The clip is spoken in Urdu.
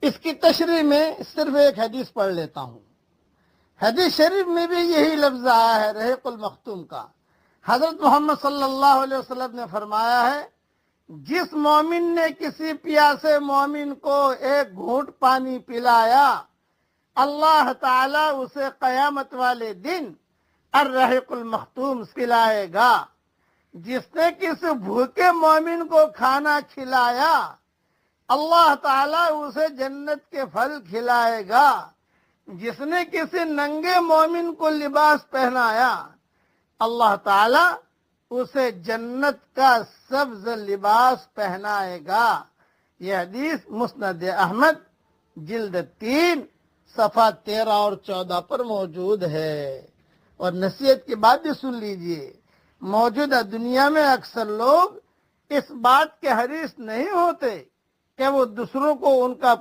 اس کی تشریح میں صرف ایک حدیث پڑھ لیتا ہوں۔ حدیث شریف میں بھی یہی لفظ آیا ہے رحیق المختوم کا۔ حضرت محمد صلی اللہ علیہ وسلم نے فرمایا ہے، جس مومن نے کسی پیاسے مومن کو ایک گھونٹ پانی پلایا، اللہ تعالیٰ اسے قیامت والے دن الرحیق المختوم پلائے گا۔ جس نے کسی بھوکے مومن کو کھانا کھلایا، اللہ تعالیٰ اسے جنت کے پھل کھلائے گا۔ جس نے کسی ننگے مومن کو لباس پہنایا، اللہ تعالیٰ اسے جنت کا سبز لباس پہنائے گا۔ یہ حدیث مسند احمد جلد 3 صفحہ 13 اور 14 پر موجود ہے۔ اور نصیحت کی بات بھی سن لیجئے، موجودہ دنیا میں اکثر لوگ اس بات کے حریص نہیں ہوتے کہ وہ دوسروں کو ان کا